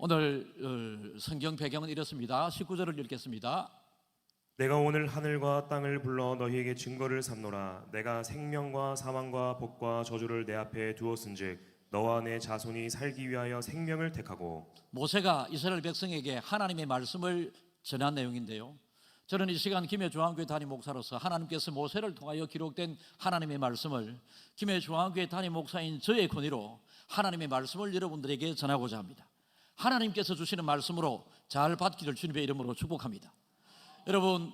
오늘 성경 배경은 이렇습니다. 19절을 읽겠습니다. 내가 오늘 하늘과 땅을 불러 너희에게 증거를 삼노라. 내가 생명과 사망과 복과 저주를 내 앞에 두었은즉 너와 내 자손이 살기 위하여 생명을 택하고. 모세가 이스라엘 백성에게 하나님의 말씀을 전한 내용인데요, 저는 이 시간 김해중앙교회 담임 목사로서 하나님께서 모세를 통하여 기록된 하나님의 말씀을 김해중앙교회 담임 목사인 저의 권위로 하나님의 말씀을 여러분들에게 전하고자 합니다. 하나님께서 주시는 말씀으로 잘 받기를 주님의 이름으로 축복합니다. 여러분,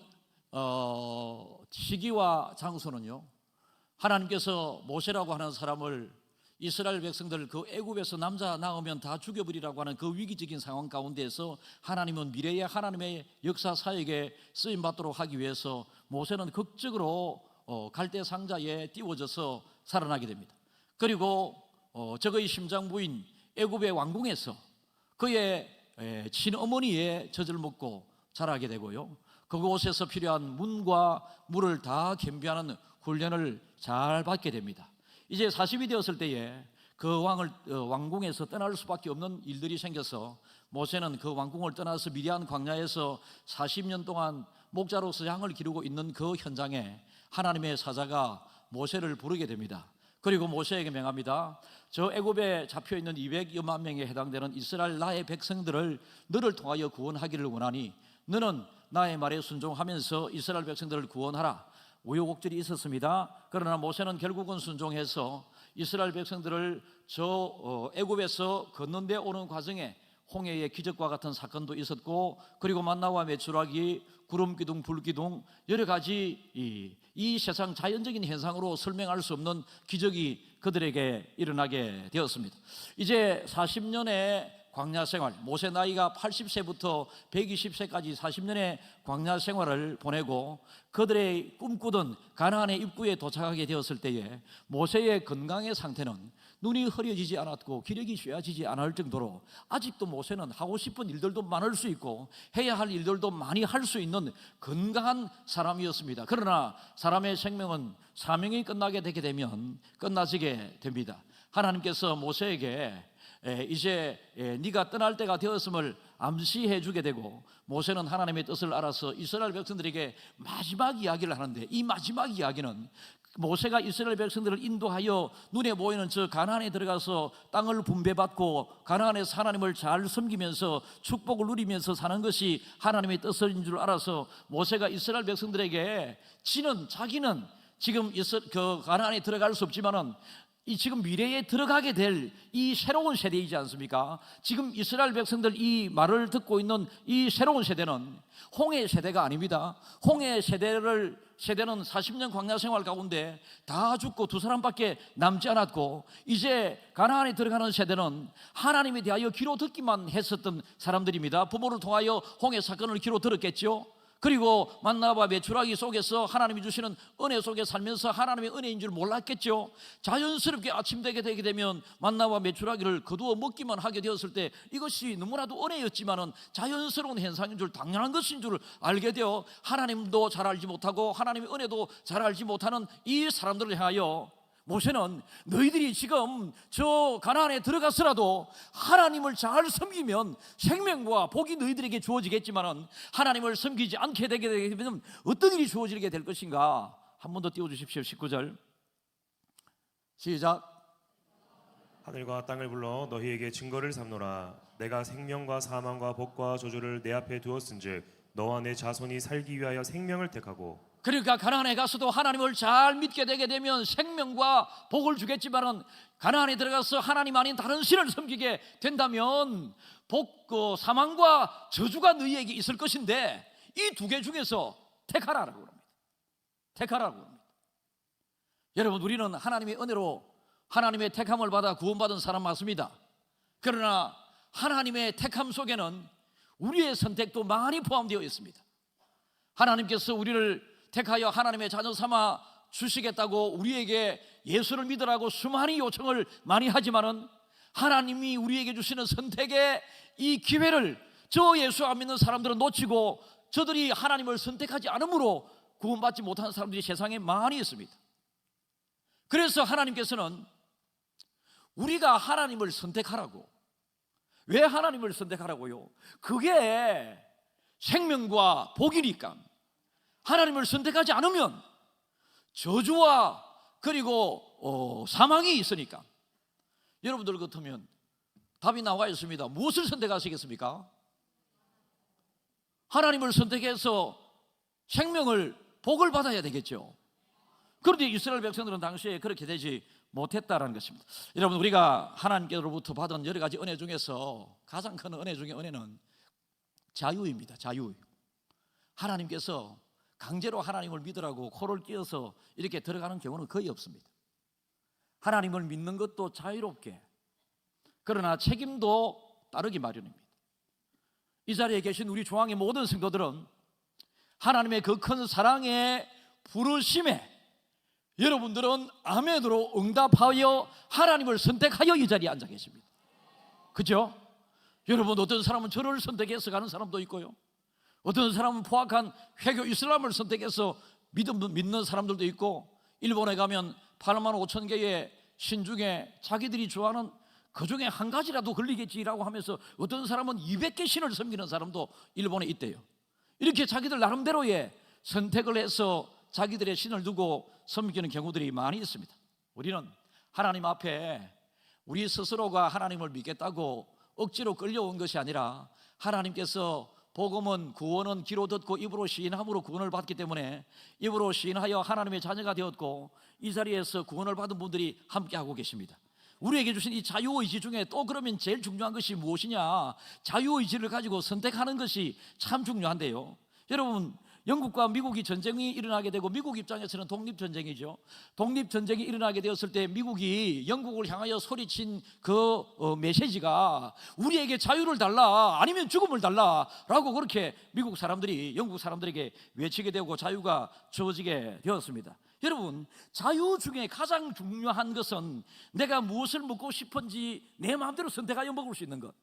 시기와 장소는요, 하나님께서 모세라고 하는 사람을 이스라엘 백성들 그 애굽에서 남자 낳으면 다 죽여버리라고 하는 그 위기적인 상황 가운데에서 하나님은 미래의 하나님의 역사 사역에 쓰임받도록 하기 위해서 모세는 극적으로 갈대 상자에 띄워져서 살아나게 됩니다. 그리고 저의 심장부인 애굽의 왕궁에서 그의 친어머니의 젖을 먹고 자라게 되고요, 그곳에서 필요한 문과 물을 다 겸비하는 훈련을 잘 받게 됩니다. 이제 40이 되었을 때에 그 왕궁에서 떠날 수밖에 없는 일들이 생겨서 모세는 그 왕궁을 떠나서 미디안 광야에서 40년 동안 목자로서 양을 기르고 있는 그 현장에 하나님의 사자가 모세를 부르게 됩니다. 그리고 모세에게 명합니다. 저 애굽에 잡혀있는 200여만 명에 해당되는 이스라엘 나의 백성들을 너를 통하여 구원하기를 원하니 너는 나의 말에 순종하면서 이스라엘 백성들을 구원하라. 우여곡절이 있었습니다. 그러나 모세는 결국은 순종해서 이스라엘 백성들을 저 애굽에서 건너데 오는 과정에 홍해의 기적과 같은 사건도 있었고, 그리고 만나와 메추라기, 구름기둥, 불기둥, 여러 가지 이 세상 자연적인 현상으로 설명할 수 없는 기적이 그들에게 일어나게 되었습니다. 이제 40년의 광야 생활, 모세 나이가 80세부터 120세까지 40년의 광야 생활을 보내고 그들의 꿈꾸던 가나안의 입구에 도착하게 되었을 때에 모세의 건강의 상태는 눈이 흐려지지 않았고 기력이 쇠해지지 않을 정도로 아직도 모세는 하고 싶은 일들도 많을 수 있고 해야 할 일들도 많이 할 수 있는 건강한 사람이었습니다. 그러나 사람의 생명은 사명이 끝나게 되게 되면 끝나지게 됩니다. 하나님께서 모세에게 이제 네가 떠날 때가 되었음을 암시해 주게 되고, 모세는 하나님의 뜻을 알아서 이스라엘 백성들에게 마지막 이야기를 하는데, 이 마지막 이야기는 모세가 이스라엘 백성들을 인도하여 눈에 보이는 저 가나안에 들어가서 땅을 분배받고 가나안에서 하나님을 잘 섬기면서 축복을 누리면서 사는 것이 하나님의 뜻인 줄 알아서 모세가 이스라엘 백성들에게 자기는 지금 그 가나안에 들어갈 수 없지만은 이 지금 미래에 들어가게 될 이 새로운 세대이지 않습니까? 지금 이스라엘 백성들 이 말을 듣고 있는 이 새로운 세대는 홍해 세대가 아닙니다. 홍해 세대는 40년 광야 생활 가운데 다 죽고 두 사람밖에 남지 않았고, 이제 가나안에 들어가는 세대는 하나님에 대하여 귀로 듣기만 했었던 사람들입니다. 부모를 통하여 홍해 사건을 귀로 들었겠죠. 그리고 만나와 메추라기 속에서 하나님이 주시는 은혜 속에 살면서 하나님의 은혜인 줄 몰랐겠죠. 자연스럽게 아침 되게 되면 만나와 메추라기를 거두어 먹기만 하게 되었을 때 이것이 너무나도 은혜였지만은 자연스러운 현상인 줄, 당연한 것인 줄 알게 되어 하나님도 잘 알지 못하고 하나님의 은혜도 잘 알지 못하는 이 사람들을 향하여 모세는 너희들이 지금 저 가나안에 들어가서라도 하나님을 잘 섬기면 생명과 복이 너희들에게 주어지겠지만 하나님을 섬기지 않게 되게 되면 어떤 일이 주어지게 될 것인가? 한 번 더 띄워주십시오. 19절 시작. 하늘과 땅을 불러 너희에게 증거를 삼노라. 내가 생명과 사망과 복과 저주를 내 앞에 두었은즉 너와 내 자손이 살기 위하여 생명을 택하고. 그러니까 가나안에 가서도 하나님을 잘 믿게 되게 되면 생명과 복을 주겠지만은 가나안에 들어가서 하나님 아닌 다른 신을 섬기게 된다면 사망과 저주가 너희에게 있을 것인데 이 두 개 중에서 택하라고 합니다. 택하라고 합니다. 여러분, 우리는 하나님의 은혜로 하나님의 택함을 받아 구원받은 사람 맞습니다. 그러나 하나님의 택함 속에는 우리의 선택도 많이 포함되어 있습니다. 하나님께서 우리를 택하여 하나님의 자녀 삼아 주시겠다고 우리에게 예수를 믿으라고 수많이 요청을 많이 하지만은 하나님이 우리에게 주시는 선택의 이 기회를 저 예수 안 믿는 사람들은 놓치고 저들이 하나님을 선택하지 않으므로 구원받지 못하는 사람들이 세상에 많이 있습니다. 그래서 하나님께서는 우리가 하나님을 선택하라고, 왜 하나님을 선택하라고요? 그게 생명과 복이니까. 하나님을 선택하지 않으면 저주와 그리고 사망이 있으니까. 여러분들 같으면 답이 나와 있습니다. 무엇을 선택하시겠습니까? 하나님을 선택해서 생명을, 복을 받아야 되겠죠. 그런데 이스라엘 백성들은 당시에 그렇게 되지 못했다라는 것입니다. 여러분, 우리가 하나님께로부터 받은 여러 가지 은혜 중에서 가장 큰 은혜 중에 은혜는 자유입니다. 자유. 하나님께서 강제로 하나님을 믿으라고 코를 끼어서 이렇게 들어가는 경우는 거의 없습니다. 하나님을 믿는 것도 자유롭게, 그러나 책임도 따르기 마련입니다. 이 자리에 계신 우리 중앙의 모든 성도들은 하나님의 그 큰 사랑의 부르심에 여러분들은 아멘으로 응답하여 하나님을 선택하여 이 자리에 앉아 계십니다. 그죠? 여러분, 어떤 사람은 저를 선택해서 가는 사람도 있고요, 어떤 사람은 포악한 회교 이슬람을 선택해서 믿는 사람들도 있고, 일본에 가면 8만 5천 개의 신 중에 자기들이 좋아하는 그 중에 한 가지라도 걸리겠지라고 하면서 어떤 사람은 200개 신을 섬기는 사람도 일본에 있대요. 이렇게 자기들 나름대로의 선택을 해서 자기들의 신을 두고 섬기는 경우들이 많이 있습니다. 우리는 하나님 앞에 우리 스스로가 하나님을 믿겠다고 억지로 끌려온 것이 아니라, 하나님께서 복음은, 구원은 귀로 듣고 입으로 시인함으로 구원을 받기 때문에 입으로 시인하여 하나님의 자녀가 되었고, 이 자리에서 구원을 받은 분들이 함께하고 계십니다. 우리에게 주신 이 자유의지 중에 또 그러면 제일 중요한 것이 무엇이냐? 자유의지를 가지고 선택하는 것이 참 중요한데요, 여러분, 영국과 미국이 전쟁이 일어나게 되고, 미국 입장에서는 독립전쟁이죠. 독립전쟁이 일어나게 되었을 때 미국이 영국을 향하여 소리친 그 메시지가 우리에게 자유를 달라, 아니면 죽음을 달라 라고 그렇게 미국 사람들이 영국 사람들에게 외치게 되고 자유가 주어지게 되었습니다. 여러분, 자유 중에 가장 중요한 것은 내가 무엇을 먹고 싶은지 내 마음대로 선택하여 먹을 수 있는 것,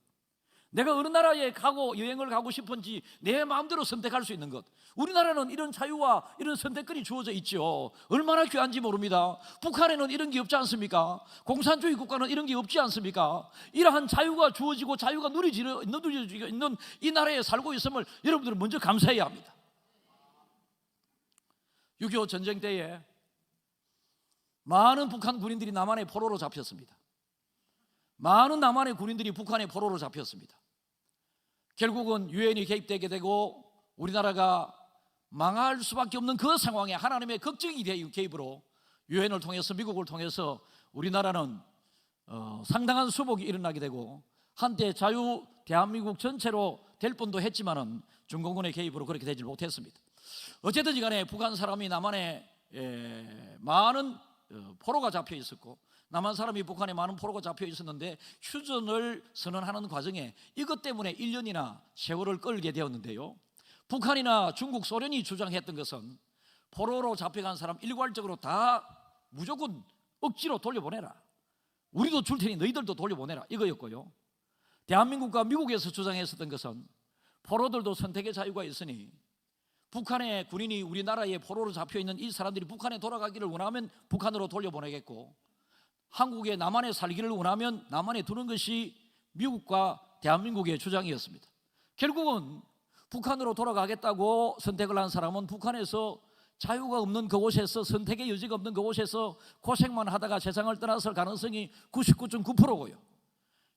내가 어느 나라에 가고 여행을 가고 싶은지 내 마음대로 선택할 수 있는 것. 우리나라는 이런 자유와 이런 선택권이 주어져 있죠. 얼마나 귀한지 모릅니다. 북한에는 이런 게 없지 않습니까? 공산주의 국가는 이런 게 없지 않습니까? 이러한 자유가 주어지고 자유가 누려지고 있는 이 나라에 살고 있음을 여러분들은 먼저 감사해야 합니다. 6.25 전쟁 때에 많은 북한 군인들이 남한의 포로로 잡혔습니다. 많은 남한의 군인들이 북한의 포로로 잡혔습니다. 결국은 유엔이 개입되게 되고 우리나라가 망할 수밖에 없는 그 상황에 하나님의 극적인 개입으로 유엔을 통해서, 미국을 통해서 우리나라는 상당한 수복이 일어나게 되고, 한때 자유 대한민국 전체로 될 뻔도 했지만은 중공군의 개입으로 그렇게 되지 못했습니다. 어쨌든지 간에 북한 사람이 남한에 많은 포로가 잡혀 있었고, 남한 사람이 북한에 많은 포로가 잡혀 있었는데 휴전을 선언하는 과정에 이것 때문에 1년이나 세월을 끌게 되었는데요, 북한이나 중국, 소련이 주장했던 것은 포로로 잡혀간 사람 일괄적으로 다 무조건 억지로 돌려보내라, 우리도 줄 테니 너희들도 돌려보내라, 이거였고요, 대한민국과 미국에서 주장했었던 것은 포로들도 선택의 자유가 있으니 북한의 군인이 우리나라에 포로로 잡혀있는 이 사람들이 북한에 돌아가기를 원하면 북한으로 돌려보내겠고, 한국에 남한에 살기를 원하면 남한에 두는 것이 미국과 대한민국의 주장이었습니다. 결국은 북한으로 돌아가겠다고 선택을 한 사람은 북한에서 자유가 없는 그곳에서, 선택의 여지가 없는 그곳에서 고생만 하다가 세상을 떠났을 가능성이 99.9%고요.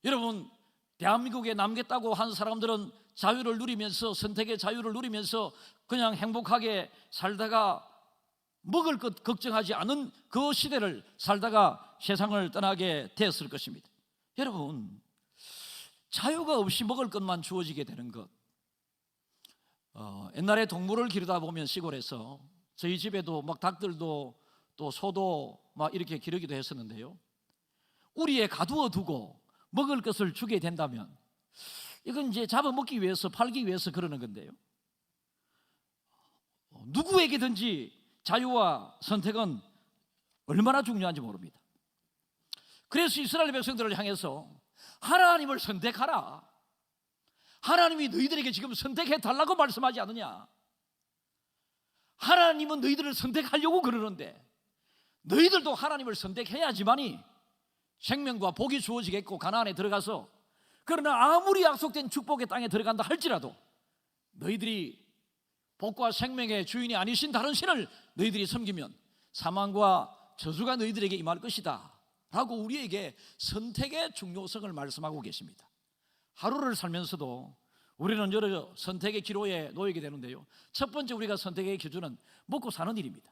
여러분, 대한민국에 남겠다고 한 사람들은 자유를 누리면서, 선택의 자유를 누리면서 그냥 행복하게 살다가 먹을 것 걱정하지 않은 그 시대를 살다가 세상을 떠나게 되었을 것입니다. 여러분, 자유가 없이 먹을 것만 주어지게 되는 것, 옛날에 동물을 기르다 보면 시골에서 저희 집에도 막 닭들도 또 소도 막 이렇게 기르기도 했었는데요, 우리에 가두어 두고 먹을 것을 주게 된다면 이건 이제 잡아먹기 위해서, 팔기 위해서 그러는 건데요, 누구에게든지 자유와 선택은 얼마나 중요한지 모릅니다. 그래서 이스라엘 백성들을 향해서 하나님을 선택하라, 하나님이 너희들에게 지금 선택해 달라고 말씀하지 않느냐, 하나님은 너희들을 선택하려고 그러는데 너희들도 하나님을 선택해야지만이 생명과 복이 주어지겠고 가나안에 들어가서 그러나 아무리 약속된 축복의 땅에 들어간다 할지라도 너희들이 복과 생명의 주인이 아니신 다른 신을 너희들이 섬기면 사망과 저주가 너희들에게 임할 것이다 라고 우리에게 선택의 중요성을 말씀하고 계십니다. 하루를 살면서도 우리는 여러 선택의 기로에 놓이게 되는데요, 첫 번째 우리가 선택의 기준은 먹고 사는 일입니다.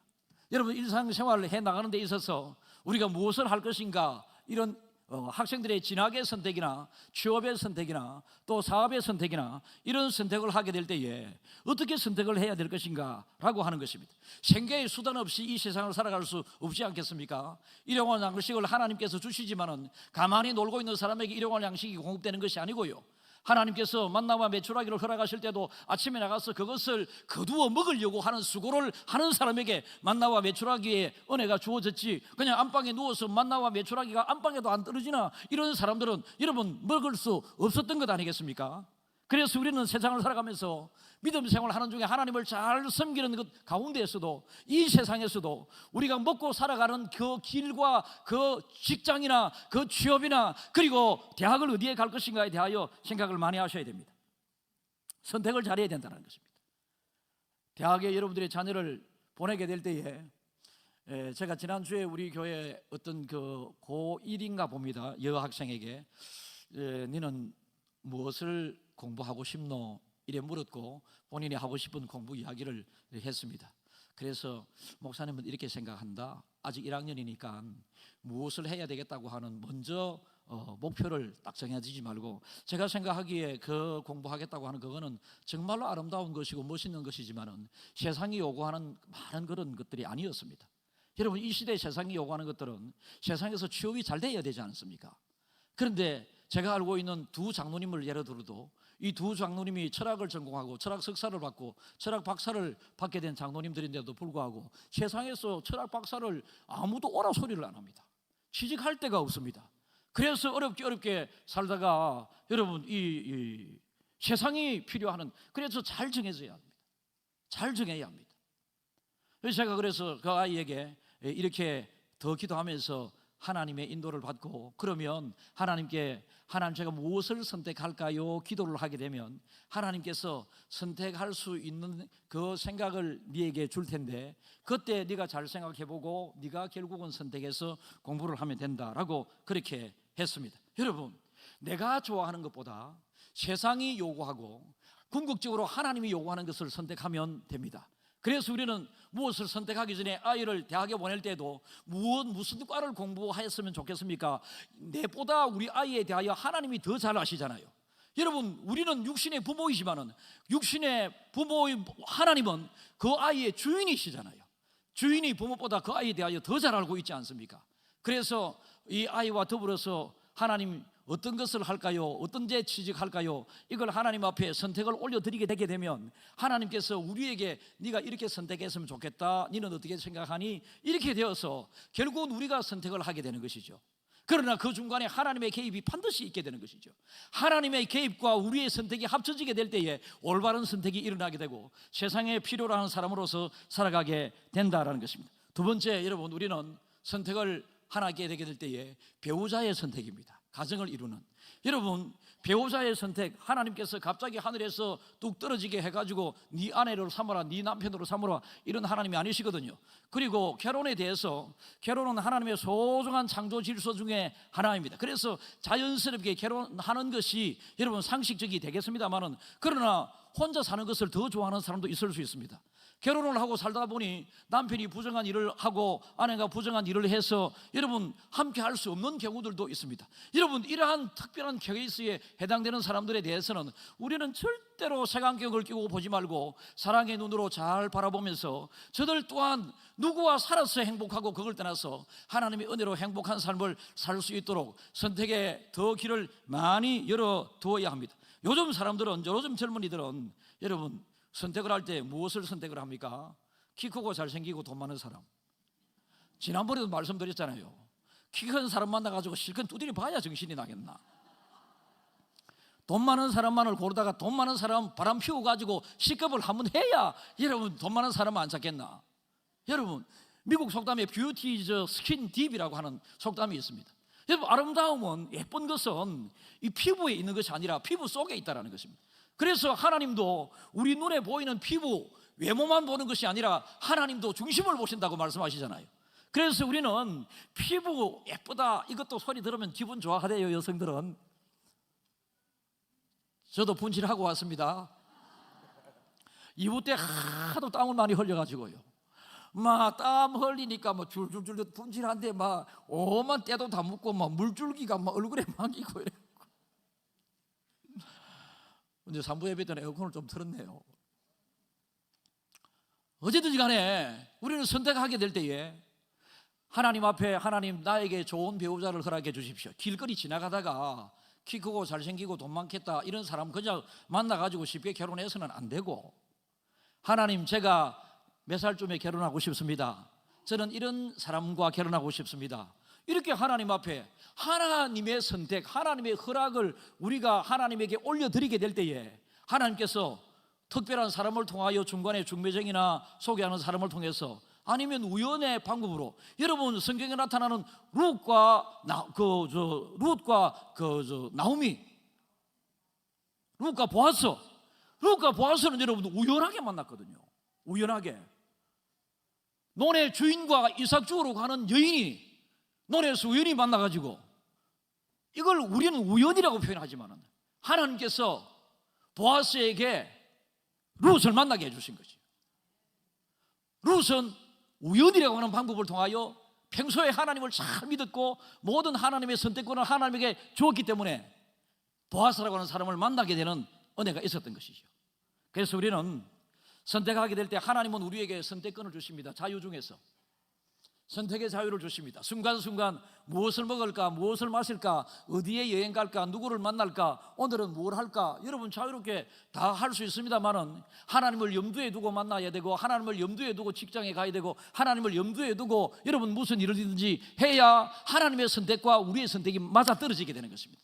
여러분, 일상생활을 해나가는 데 있어서 우리가 무엇을 할 것인가, 이런 학생들의 진학의 선택이나 취업의 선택이나 또 사업의 선택이나 이런 선택을 하게 될 때에 어떻게 선택을 해야 될 것인가 라고 하는 것입니다. 생계의 수단 없이 이 세상을 살아갈 수 없지 않겠습니까? 일용할 양식을 하나님께서 주시지만은 가만히 놀고 있는 사람에게 일용할 양식이 공급되는 것이 아니고요, 하나님께서 만나와 메추라기를 허락하실 때도 아침에 나가서 그것을 거두어 먹으려고 하는 수고를 하는 사람에게 만나와 메추라기의 은혜가 주어졌지, 그냥 안방에 누워서 만나와 메추라기가 안방에도 안 떨어지나 이런 사람들은 여러분 먹을 수 없었던 것 아니겠습니까? 그래서 우리는 세상을 살아가면서 믿음 생활하는 중에 하나님을 잘 섬기는 것 가운데에서도, 이 세상에서도 우리가 먹고 살아가는 그 길과 그 직장이나 그 취업이나 그리고 대학을 어디에 갈 것인가에 대하여 생각을 많이 하셔야 됩니다. 선택을 잘해야 된다는 것입니다. 대학에 여러분들의 자녀를 보내게 될 때에 제가 지난주에 우리 교회 어떤 그 고1인가 봅니다, 여학생에게 너는 무엇을 공부하고 싶노? 이래 물었고 본인이 하고 싶은 공부 이야기를 했습니다. 그래서 목사님은 이렇게 생각한다. 아직 1학년이니까 무엇을 해야 되겠다고 하는 먼저 목표를 딱 정해지지 말고, 제가 생각하기에 그 공부하겠다고 하는 그거는 정말로 아름다운 것이고 멋있는 것이지만은 세상이 요구하는 많은 그런 것들이 아니었습니다. 여러분, 이 시대에 세상이 요구하는 것들은 세상에서 취업이 잘 돼야 되지 않습니까? 그런데 제가 알고 있는 두 장로님을 예를 들어도 이 두 장로님이 철학을 전공하고 철학 석사를 받고 철학 박사를 받게 된 장로님들인데도 불구하고 세상에서 철학 박사를 아무도 오라 소리를 안 합니다. 취직할 데가 없습니다. 그래서 어렵게 살다가 여러분 이 세상이 필요하는, 그래서 잘 정해져야 합니다. 잘 정해야 합니다. 제가 그래서 그 아이에게 이렇게 더 기도하면서 하나님의 인도를 받고, 그러면 하나님께 하나님 제가 무엇을 선택할까요? 기도를 하게 되면 하나님께서 선택할 수 있는 그 생각을 네게 줄 텐데 그때 네가 잘 생각해보고 네가 결국은 선택해서 공부를 하면 된다라고 그렇게 했습니다. 여러분, 내가 좋아하는 것보다 세상이 요구하고 궁극적으로 하나님이 요구하는 것을 선택하면 됩니다. 그래서 우리는 무엇을 선택하기 전에 아이를 대학에 보낼 때도 무슨 과를 공부하였으면 좋겠습니까? 내보다 우리 아이에 대하여 하나님이 더 잘 아시잖아요. 여러분, 우리는 육신의 부모이지만은 육신의 부모인 하나님은 그 아이의 주인이시잖아요. 주인이 부모보다 그 아이에 대하여 더 잘 알고 있지 않습니까? 그래서 이 아이와 더불어서 하나님 어떤 것을 할까요? 어떤 데 취직할까요? 이걸 하나님 앞에 선택을 올려드리게 되게 되면 하나님께서 우리에게 네가 이렇게 선택했으면 좋겠다, 너는 어떻게 생각하니? 이렇게 되어서 결국은 우리가 선택을 하게 되는 것이죠. 그러나 그 중간에 하나님의 개입이 반드시 있게 되는 것이죠. 하나님의 개입과 우리의 선택이 합쳐지게 될 때에 올바른 선택이 일어나게 되고 세상에 필요로 하는 사람으로서 살아가게 된다라는 것입니다. 두 번째, 여러분, 우리는 선택을 하나게 되게 될 때에 배우자의 선택입니다. 가정을 이루는, 여러분, 배우자의 선택, 하나님께서 갑자기 하늘에서 뚝 떨어지게 해가지고 네 아내로 삼아라, 네 남편으로 삼아라, 이런 하나님이 아니시거든요. 그리고 결혼에 대해서, 결혼은 하나님의 소중한 창조 질서 중에 하나입니다. 그래서 자연스럽게 결혼하는 것이 여러분 상식적이 되겠습니다만은, 그러나 혼자 사는 것을 더 좋아하는 사람도 있을 수 있습니다. 결혼을 하고 살다 보니 남편이 부정한 일을 하고 아내가 부정한 일을 해서 여러분 함께 할 수 없는 경우들도 있습니다. 여러분, 이러한 특별한 케이스에 해당되는 사람들에 대해서는 우리는 절대로 색안경을 끼고 보지 말고 사랑의 눈으로 잘 바라보면서 저들 또한 누구와 살아서 행복하고 그걸 떠나서 하나님의 은혜로 행복한 삶을 살 수 있도록 선택의 더 길을 많이 열어두어야 합니다. 요즘 사람들은, 요즘 젊은이들은 여러분 선택을 할 때 무엇을 선택을 합니까? 키 크고 잘생기고 돈 많은 사람. 지난번에도 말씀드렸잖아요. 키 큰 사람 만나가지고 실컷 두드려 봐야 정신이 나겠나. 돈 많은 사람만을 고르다가 돈 많은 사람 바람 피워가지고 C급을 한번 해야 여러분 돈 많은 사람은 안 찾겠나. 여러분, 미국 속담에 뷰티 이즈 스킨 딥이라고 하는 속담이 있습니다. 여러분, 아름다움은, 예쁜 것은 이 피부에 있는 것이 아니라 피부 속에 있다는 것입니다. 그래서 하나님도 우리 눈에 보이는 피부, 외모만 보는 것이 아니라 하나님도 중심을 보신다고 말씀하시잖아요. 그래서 우리는 피부 예쁘다, 이것도 소리 들으면 기분 좋아하대요. 여성들은. 저도 분칠하고 왔습니다. 이후 때 하도 땀을 많이 흘려가지고요, 막 땀 흘리니까 뭐 줄줄줄 분칠한데 막 오만 때도 다 묻고 막 물줄기가 막 얼굴에 막 있고 이래. 근데 3부 예배 때는 에어컨을 좀 틀었네요. 어쨌든지 간에 우리는 선택하게 될 때에 하나님 앞에, 하나님 나에게 좋은 배우자를 허락해 주십시오. 길거리 지나가다가 키 크고 잘생기고 돈 많겠다 이런 사람 그냥 만나가지고 쉽게 결혼해서는 안 되고, 하나님 제가 몇 살쯤에 결혼하고 싶습니다. 저는 이런 사람과 결혼하고 싶습니다. 이렇게 하나님 앞에 하나님의 선택, 하나님의 허락을 우리가 하나님에게 올려드리게 될 때에 하나님께서 특별한 사람을 통하여 중간에 중매쟁이나 소개하는 사람을 통해서, 아니면 우연의 방법으로, 여러분 성경에 나타나는 룻과 나오미, 룻과 보아스는 여러분 우연하게 만났거든요. 우연하게 논의 주인과 이삭 주우러 가는 여인이 논에서 우연히 만나가지고, 이걸 우리는 우연이라고 표현하지만 하나님께서 보아스에게 룻을 만나게 해주신 거죠. 룻은 우연이라고 하는 방법을 통하여 평소에 하나님을 잘 믿었고 모든 하나님의 선택권을 하나님에게 주었기 때문에 보아스라고 하는 사람을 만나게 되는 은혜가 있었던 것이죠. 그래서 우리는 선택하게 될 때 하나님은 우리에게 선택권을 주십니다. 자유 중에서 선택의 자유를 주십니다. 순간순간 무엇을 먹을까, 무엇을 마실까, 어디에 여행 갈까, 누구를 만날까, 오늘은 뭘 할까, 여러분 자유롭게 다 할 수 있습니다만은 하나님을 염두에 두고 만나야 되고, 하나님을 염두에 두고 직장에 가야 되고, 하나님을 염두에 두고 여러분 무슨 일이든지 해야 하나님의 선택과 우리의 선택이 맞아떨어지게 되는 것입니다.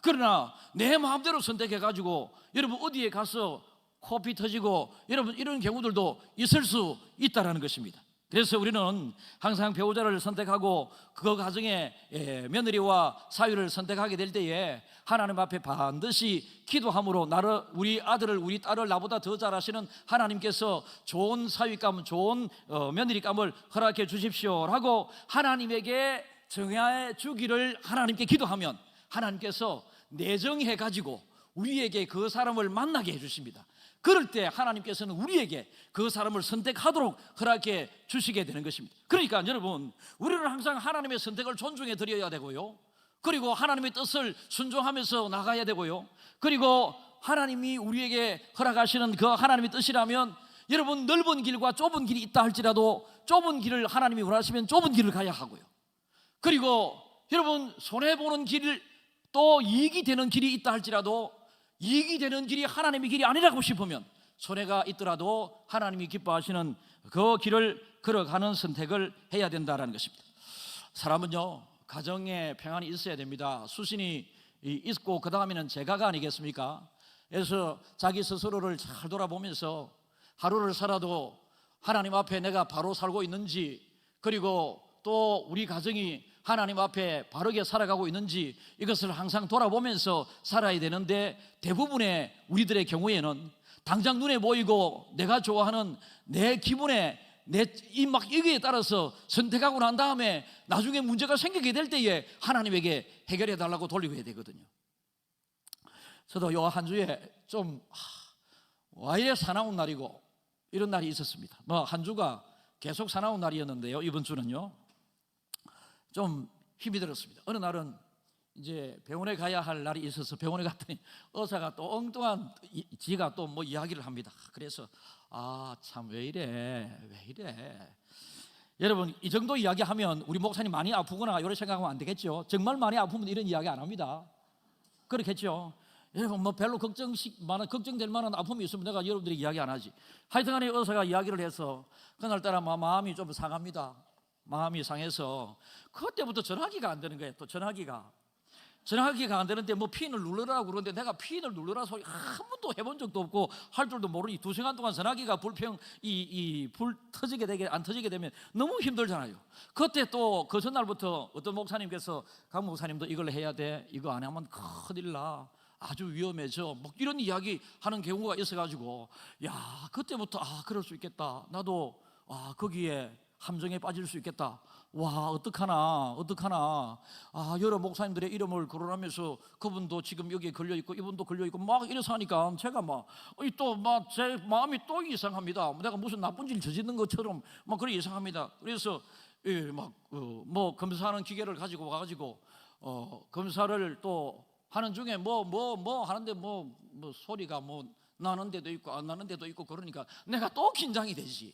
그러나 내 마음대로 선택해가지고 여러분 어디에 가서 코피 터지고 여러분 이런 경우들도 있을 수 있다는 것입니다. 그래서 우리는 항상 배우자를 선택하고 그 가정의 며느리와 사위를 선택하게 될 때에 하나님 앞에 반드시 기도함으로 우리 아들을, 우리 딸을 나보다 더 잘하시는 하나님께서 좋은 사위감, 좋은 며느리감을 허락해 주십시오라고 하나님에게 정해 주기를 하나님께 기도하면 하나님께서 내정해 가지고 우리에게 그 사람을 만나게 해주십니다. 그럴 때 하나님께서는 우리에게 그 사람을 선택하도록 허락해 주시게 되는 것입니다. 그러니까 여러분, 우리는 항상 하나님의 선택을 존중해 드려야 되고요, 그리고 하나님의 뜻을 순종하면서 나가야 되고요, 그리고 하나님이 우리에게 허락하시는 그 하나님의 뜻이라면 여러분 넓은 길과 좁은 길이 있다 할지라도 좁은 길을 하나님이 원하시면 좁은 길을 가야 하고요, 그리고 여러분 손해보는 길, 또 이익이 되는 길이 있다 할지라도 이익이 되는 길이 하나님의 길이 아니라고 싶으면 손해가 있더라도 하나님이 기뻐하시는 그 길을 걸어가는 선택을 해야 된다는 것입니다. 사람은요, 가정에 평안이 있어야 됩니다. 수신이 있고 그 다음에는 제가가 아니겠습니까? 그래서 자기 스스로를 잘 돌아보면서 하루를 살아도 하나님 앞에 내가 바로 살고 있는지, 그리고 또 우리 가정이 하나님 앞에 바르게 살아가고 있는지, 이것을 항상 돌아보면서 살아야 되는데, 대부분의 우리들의 경우에는 당장 눈에 보이고 내가 좋아하는 내 기분에 여기에 따라서 선택하고 난 다음에 나중에 문제가 생기게 될 때에 하나님에게 해결해 달라고 돌리게 되거든요. 저도 요 한 주에 좀 와 이래 사나운 날이고 이런 날이 있었습니다. 뭐 한 주가 계속 사나운 날이었는데요, 이번 주는요 좀 힘이 들었습니다. 어느 날은 이제 병원에 가야 할 날이 있어서 병원에 갔더니 의사가 또 엉뚱한 지가 또 뭐 이야기를 합니다. 그래서 참 왜 이래 여러분, 이 정도 이야기하면 우리 목사님 많이 아프거나 이런 생각하면 안 되겠죠. 정말 많이 아프면 이런 이야기 안 합니다. 그렇겠죠. 여러분 뭐 별로 걱정될 만한 아픔이 있으면 내가 여러분들이 이야기 안 하지. 하여튼간에 의사가 이야기를 해서 그날따라 마음이 좀 상합니다. 마음이 상해서 그때부터 전화기가 안 되는 거예요. 또 전화기가 전화기가 안 되는데 뭐 핀을 누르라고 그러는데 내가 핀을 누르라 소리 한 번도 해본 적도 없고 할 줄도 모르니 2시간 동안 전화기가 불 터지게 되게 안 터지게 되면 너무 힘들잖아요. 그때 또 그 전날부터 어떤 목사님께서 강 목사님도 이걸 해야 돼, 이거 안 하면 큰일 나, 아주 위험해져, 뭐 이런 이야기 하는 경우가 있어가지고 야, 그때부터 그럴 수 있겠다, 나도 거기에 함정에 빠질 수 있겠다. 와, 어떡하나. 여러 목사님들의 이름을 거론하면서 그분도 지금 여기에 걸려있고 이분도 걸려있고 막 이래서 하니까 제가 제 마음이 또 이상합니다. 내가 무슨 나쁜 일 저지른 것처럼 막 그래 이상합니다. 그래서 뭐 검사하는 기계를 가지고 와가지고 검사를 또 하는 중에 뭐 하는데 뭐 소리가 뭐 나는 데도 있고 안 나는 데도 있고 그러니까 내가 또 긴장이 되지.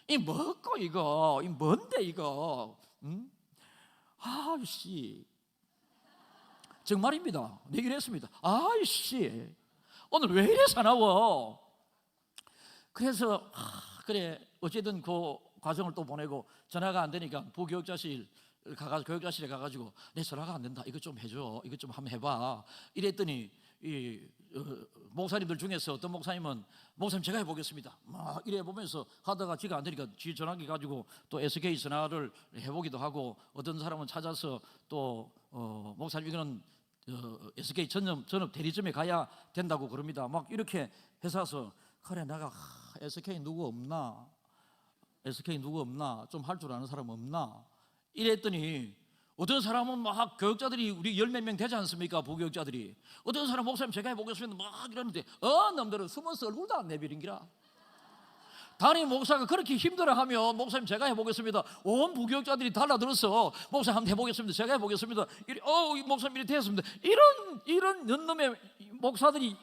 이 뭐고 이거, 이 뭔데 이거, 아이씨, 정말입니다. 내가 이랬습니다. 아이씨, 오늘 왜 이래 사나워. 그래서 그래 어쨌든 그 과정을 또 보내고 전화가 안 되니까 부교육자실에 가가지고 내 전화가 안 된다, 이거 좀 해줘, 이거 좀 한번 해봐 이랬더니 목사님들 중에서 어떤 목사님은 목사님 제가 해보겠습니다 막 이래 보면서 하다가 지가 안 되니까 지 전화기 가지고 또 SK 전화를 해보기도 하고, 어떤 사람은 찾아서 또 목사님 이거는 SK 전업 대리점에 가야 된다고 그럽니다. 막 이렇게 해서 그래 내가 SK 누구 없나 좀 할 줄 아는 사람 없나 이랬더니 어떤 사람은 막 교육자들이 우리 10몇 명 되지 않습니까? 부교육자들이. 어떤 사람 목사님 제가 해보겠습니다 막 이러는데 놈들은 숨어서 얼굴도 안 내비린기라. 담임 목사가 그렇게 힘들어하면 목사님 제가 해보겠습니다, 온 부교육자들이 달라들어서 목사님 한번 해보겠습니다, 제가 해보겠습니다, 목사님 이렇게 되었습니다. 이런 연놈의 목사들이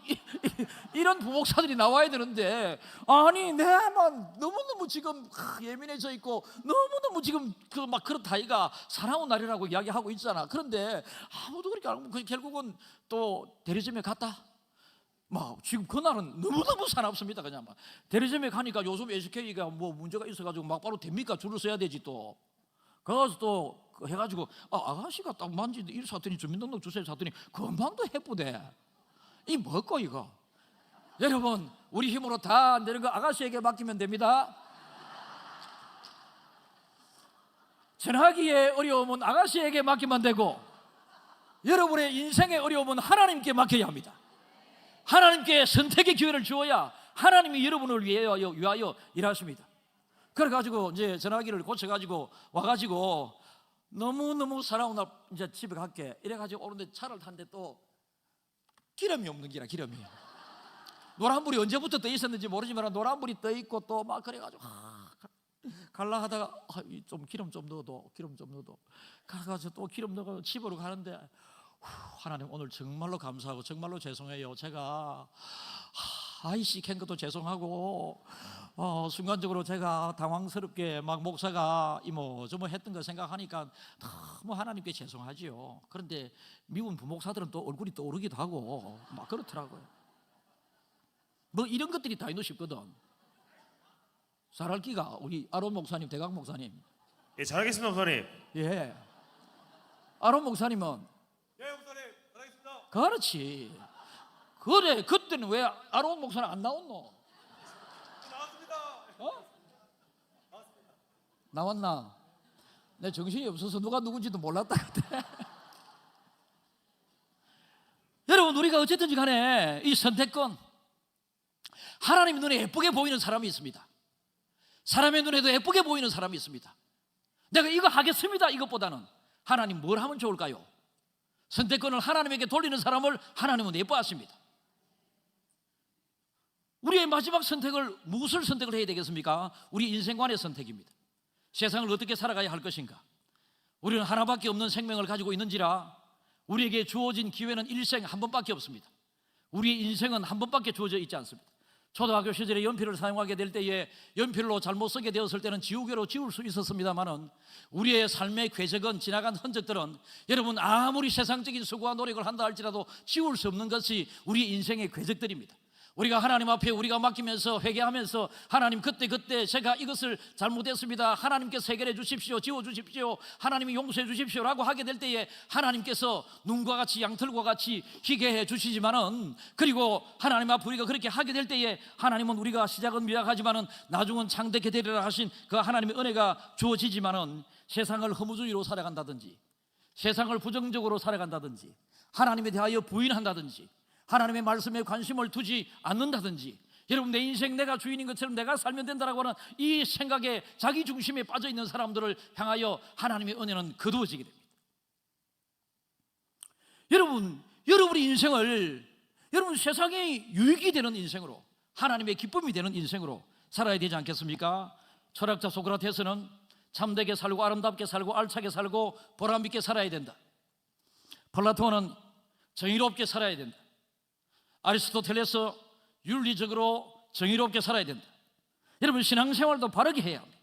이런 부목사들이 나와야 되는데, 아니 내만 너무너무 지금 예민해져 있고 너무너무 지금 막 그렇다, 이가 사나운 날이라고 이야기하고 있잖아. 그런데 아무도 그렇게 안 하고 결국은 또 대리점에 갔다. 막 지금 그날은 너무너무 사납습니다. 그냥 막 대리점에 가니까 요즘 SK가 뭐 문제가 있어가지고 막 바로 됩니까? 줄을 서야 되지 또. 그래서 또 해가지고 아가씨가 딱 만지는데 일 샀더니 주민등록 주세요 샀더니 금방도 해쁘대. 이 뭐고 이거? 여러분 우리 힘으로 다 안 되는 거 아가씨에게 맡기면 됩니다. 전화기의 어려움은 아가씨에게 맡기면 되고, 여러분의 인생의 어려움은 하나님께 맡겨야 합니다. 하나님께 선택의 기회를 주어야 하나님이 여러분을 위하여 일하십니다. 그래가지고 이제 전화기를 고쳐가지고 와가지고 너무너무 사나운 날 이제 집에 갈게 이래가지고 오는데 차를 타는데 또 기름이 없는 기라. 기름이 노란불이 언제부터 떠 있었는지 모르지만 노란불이 떠 있고 또 막 그래가지고 갈라 하다가 좀 기름 좀 넣어도 가가지고 또 기름 넣어 집으로 가는데 하나님 오늘 정말로 감사하고 정말로 죄송해요. 제가 아이씨 캔 것도 죄송하고 순간적으로 제가 당황스럽게 막 목사가 이모저모 했던 거 생각하니까 너무 하나님께 죄송하지요. 그런데 미운 부목사들은 또 얼굴이 떠오르기도 하고 막 그렇더라고요. 뭐 이런 것들이 다 있는 싶거든. 잘할기가 우리 아론 목사님, 대강 목사님. 예, 잘하겠습니다, 목사님. 예, 아론 목사님은 예, 목사님, 잘하겠습니다. 그렇지. 그래, 그때는 왜 아론 목사는 안 나왔노? 나왔습니다. 나왔나? 내 정신이 없어서 누가 누군지도 몰랐다 그때. 여러분 우리가 어쨌든지 간에 이 선택권, 하나님 눈에 예쁘게 보이는 사람이 있습니다. 사람의 눈에도 예쁘게 보이는 사람이 있습니다. 내가 이거 하겠습니다 이것보다는 하나님 뭘 하면 좋을까요? 선택권을 하나님에게 돌리는 사람을 하나님은 예뻐하십니다. 우리의 마지막 선택을 무엇을 선택을 해야 되겠습니까? 우리 인생관의 선택입니다. 세상을 어떻게 살아가야 할 것인가? 우리는 하나밖에 없는 생명을 가지고 있는지라 우리에게 주어진 기회는 일생 한 번밖에 없습니다. 우리의 인생은 한 번밖에 주어져 있지 않습니다. 초등학교 시절에 연필을 사용하게 될 때에 연필로 잘못 쓰게 되었을 때는 지우개로 지울 수 있었습니다만은 우리의 삶의 궤적은, 지나간 흔적들은 여러분 아무리 세상적인 수고와 노력을 한다 할지라도 지울 수 없는 것이 우리 인생의 궤적들입니다. 우리가 하나님 앞에 우리가 맡기면서 회개하면서 하나님 그때 제가 이것을 잘못했습니다, 하나님께서 해결해 주십시오, 지워주십시오, 하나님이 용서해 주십시오 라고 하게 될 때에 하나님께서 눈과 같이 양털과 같이 희게 해 주시지만은, 그리고 하나님 앞에 우리가 그렇게 하게 될 때에 하나님은 우리가 시작은 미약하지만은 나중은 창대케 되리라 하신 그 하나님의 은혜가 주어지지만은, 세상을 허무주의로 살아간다든지, 세상을 부정적으로 살아간다든지, 하나님에 대하여 부인한다든지, 하나님의 말씀에 관심을 두지 않는다든지, 여러분 내 인생 내가 주인인 것처럼 내가 살면 된다라고 하는 이 생각에 자기 중심에 빠져 있는 사람들을 향하여 하나님의 은혜는 거두어지게 됩니다. 여러분의 인생을 여러분 세상에 유익이 되는 인생으로, 하나님의 기쁨이 되는 인생으로 살아야 되지 않겠습니까? 철학자 소크라테스는 참되게 살고 아름답게 살고 알차게 살고 보람있게 살아야 된다. 플라톤은 정의롭게 살아야 된다. 아리스토텔레스 윤리적으로 정의롭게 살아야 된다. 여러분 신앙생활도 바르게 해야 합니다.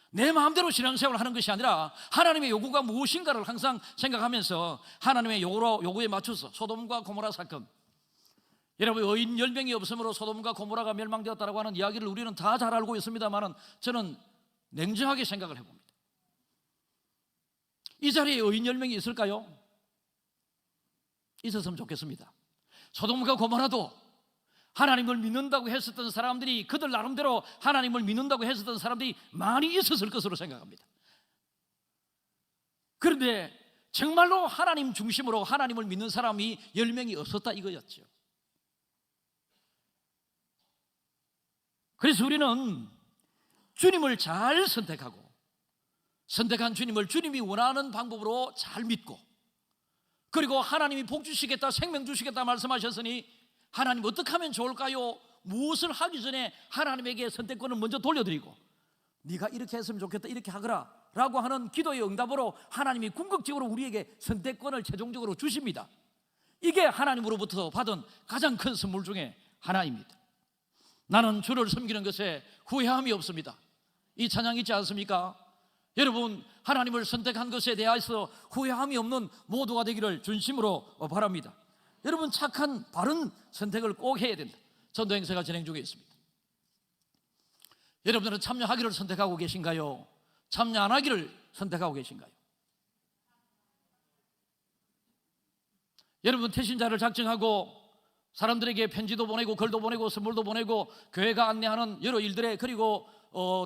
내 마음대로 신앙생활을 하는 것이 아니라 하나님의 요구가 무엇인가를 항상 생각하면서 하나님의 요구에 맞춰서, 소돔과 고모라 사건, 여러분 의인 10명이 없으므로 소돔과 고모라가 멸망되었다고 하는 이야기를 우리는 다 잘 알고 있습니다만, 저는 냉정하게 생각을 해봅니다. 이 자리에 의인 10명이 있을까요? 있었으면 좋겠습니다. 소돔과 고모라도 하나님을 믿는다고 했었던 사람들이, 그들 나름대로 하나님을 믿는다고 했었던 사람들이 많이 있었을 것으로 생각합니다. 그런데 정말로 하나님 중심으로 하나님을 믿는 사람이 10명이 없었다 이거였죠. 그래서 우리는 주님을 잘 선택하고, 선택한 주님을 주님이 원하는 방법으로 잘 믿고, 그리고 하나님이 복 주시겠다, 생명 주시겠다 말씀하셨으니 하나님 어떻게 하면 좋을까요? 무엇을 하기 전에 하나님에게 선택권을 먼저 돌려드리고, 네가 이렇게 했으면 좋겠다, 이렇게 하거라 라고 하는 기도의 응답으로 하나님이 궁극적으로 우리에게 선택권을 최종적으로 주십니다. 이게 하나님으로부터 받은 가장 큰 선물 중에 하나입니다. 나는 주를 섬기는 것에 후회함이 없습니다. 이 찬양 있지 않습니까? 여러분 하나님을 선택한 것에 대해서 후회함이 없는 모두가 되기를 진심으로 바랍니다. 여러분 착한 바른 선택을 꼭 해야 된다. 전도 행사가 진행 중에 있습니다. 여러분들은 참여하기를 선택하고 계신가요? 참여 안 하기를 선택하고 계신가요? 여러분 태신자를 작정하고 사람들에게 편지도 보내고 글도 보내고 선물도 보내고 교회가 안내하는 여러 일들에, 그리고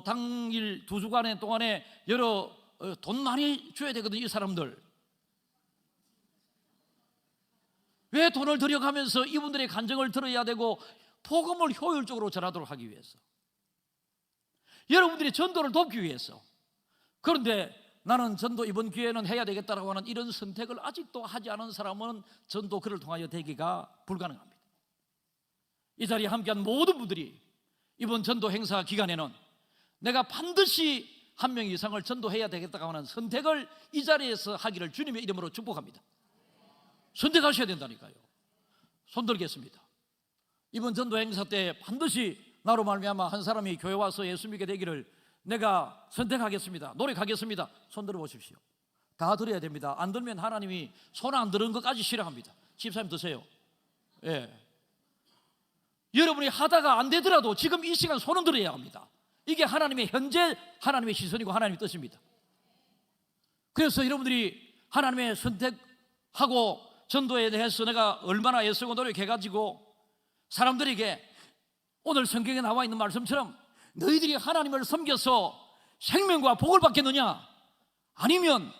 당일 2주간 동안에 여러 돈 많이 줘야 되거든요. 이 사람들 왜 돈을 들여가면서 이분들의 간증을 들어야 되고 복음을 효율적으로 전하도록 하기 위해서, 여러분들이 전도를 돕기 위해서. 그런데 나는 전도 이번 기회에는 해야 되겠다라고 하는 이런 선택을 아직도 하지 않은 사람은 전도 그를 통하여 되기가 불가능합니다. 이 자리에 함께한 모든 분들이 이번 전도 행사 기간에는 내가 반드시 한 명 이상을 전도해야 되겠다고 하는 선택을 이 자리에서 하기를 주님의 이름으로 축복합니다. 선택하셔야 된다니까요. 손 들겠습니다. 이번 전도 행사 때 반드시 나로 말미암아 한 사람이 교회 와서 예수 믿게 되기를 내가 선택하겠습니다, 노력하겠습니다. 손 들어보십시오. 다 들어야 됩니다. 안 들면 하나님이 손 안 들은 것까지 싫어합니다. 집사님 드세요. 예. 여러분이 하다가 안 되더라도 지금 이 시간 손은 들어야 합니다. 이게 하나님의 현재 하나님의 시선이고 하나님의 뜻입니다. 그래서 여러분들이 하나님의 선택하고 전도에 대해서 내가 얼마나 애쓰고 노력해가지고 사람들에게 오늘 성경에 나와 있는 말씀처럼 너희들이 하나님을 섬겨서 생명과 복을 받겠느냐, 아니면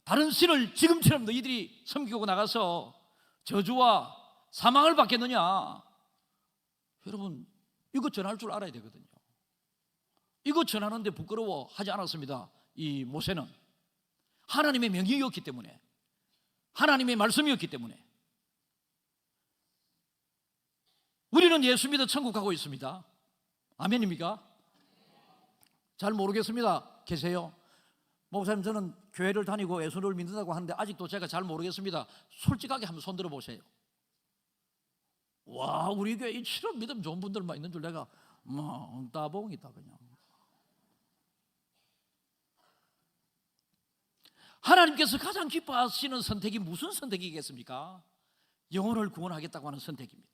다른 신을 지금처럼 너희들이 섬기고 나가서 저주와 사망을 받겠느냐. 여러분 이거 전할 줄 알아야 되거든요. 이거 전하는데 부끄러워하지 않았습니다. 이 모세는 하나님의 명령이었기 때문에, 하나님의 말씀이었기 때문에. 우리는 예수 믿어 천국 가고 있습니다. 아멘입니까? 잘 모르겠습니다. 계세요? 목사님 저는 교회를 다니고 예수를 믿는다고 하는데 아직도 제가 잘 모르겠습니다. 솔직하게 한번 손 들어보세요. 와, 우리 교회 이 실은 믿음 좋은 분들만 있는 줄 내가 따봉이다 그냥. 하나님께서 가장 기뻐하시는 선택이 무슨 선택이겠습니까? 영혼을 구원하겠다고 하는 선택입니다.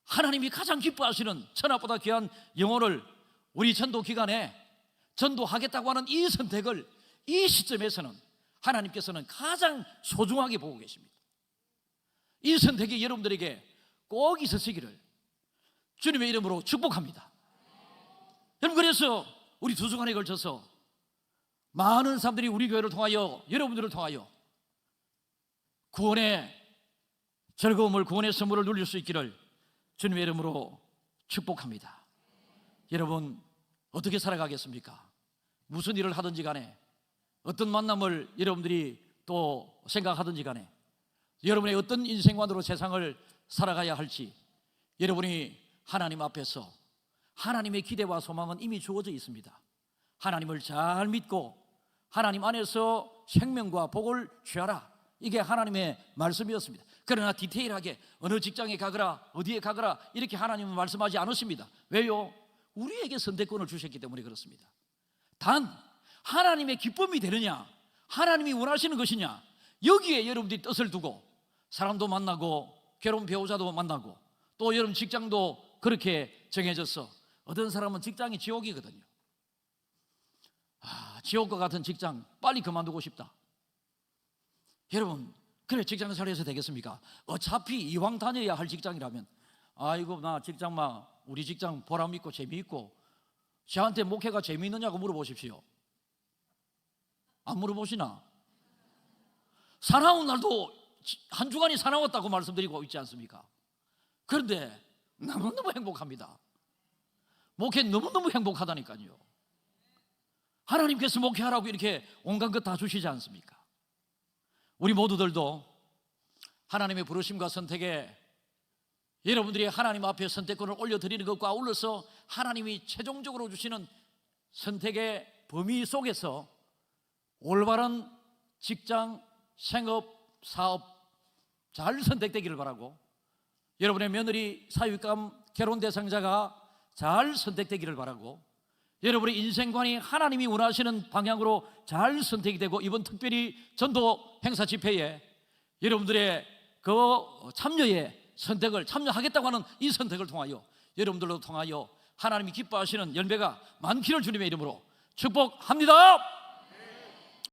하나님이 가장 기뻐하시는 천하보다 귀한 영혼을 우리 전도 기간에 전도하겠다고 하는 이 선택을 이 시점에서는 하나님께서는 가장 소중하게 보고 계십니다. 이 선택이 여러분들에게 꼭 있으시기를 주님의 이름으로 축복합니다. 여러분, 그래서 우리 2주간에 걸쳐서 많은 사람들이 우리 교회를 통하여, 여러분들을 통하여 구원의 즐거움을, 구원의 선물을 누릴 수 있기를 주님의 이름으로 축복합니다. 여러분, 어떻게 살아가겠습니까? 무슨 일을 하든지 간에, 어떤 만남을 여러분들이 또 생각하든지 간에, 여러분의 어떤 인생관으로 세상을 살아가야 할지 여러분이 하나님 앞에서, 하나님의 기대와 소망은 이미 주어져 있습니다. 하나님을 잘 믿고 하나님 안에서 생명과 복을 취하라, 이게 하나님의 말씀이었습니다. 그러나 디테일하게 어느 직장에 가거라, 어디에 가거라 이렇게 하나님은 말씀하지 않으십니다. 왜요? 우리에게 선택권을 주셨기 때문에 그렇습니다. 단 하나님의 기쁨이 되느냐, 하나님이 원하시는 것이냐, 여기에 여러분들이 뜻을 두고 사람도 만나고 결혼 배우자도 만나고 또 여러분 직장도 그렇게 정해졌어. 어떤 사람은 직장이 지옥이거든요. 지옥과 같은 직장 빨리 그만두고 싶다. 여러분, 그래 직장생활 해서 되겠습니까? 어차피 이왕 다녀야 할 직장이라면, 아이고 나 직장 우리 직장 보람 있고 재미있고, 저한테 목회가 재미있느냐고 물어보십시오. 안 물어보시나? 사나운 날도 한 주간이 사나웠다고 말씀드리고 있지 않습니까? 그런데 너무너무 행복합니다. 목회 너무너무 행복하다니까요. 하나님께서 목회하라고 이렇게 온갖 것 다 주시지 않습니까? 우리 모두들도 하나님의 부르심과 선택에 여러분들이 하나님 앞에 선택권을 올려드리는 것과 아울러서 하나님이 최종적으로 주시는 선택의 범위 속에서 올바른 직장, 생업, 사업 잘 선택되기를 바라고, 여러분의 며느리, 사육감, 결혼 대상자가 잘 선택되기를 바라고, 여러분의 인생관이 하나님이 원하시는 방향으로 잘 선택이 되고, 이번 특별히 전도 행사 집회에 여러분들의 그 참여의 선택을, 참여하겠다고 하는 이 선택을 통하여 여러분들로 통하여 하나님이 기뻐하시는 열매가 많기를 주님의 이름으로 축복합니다.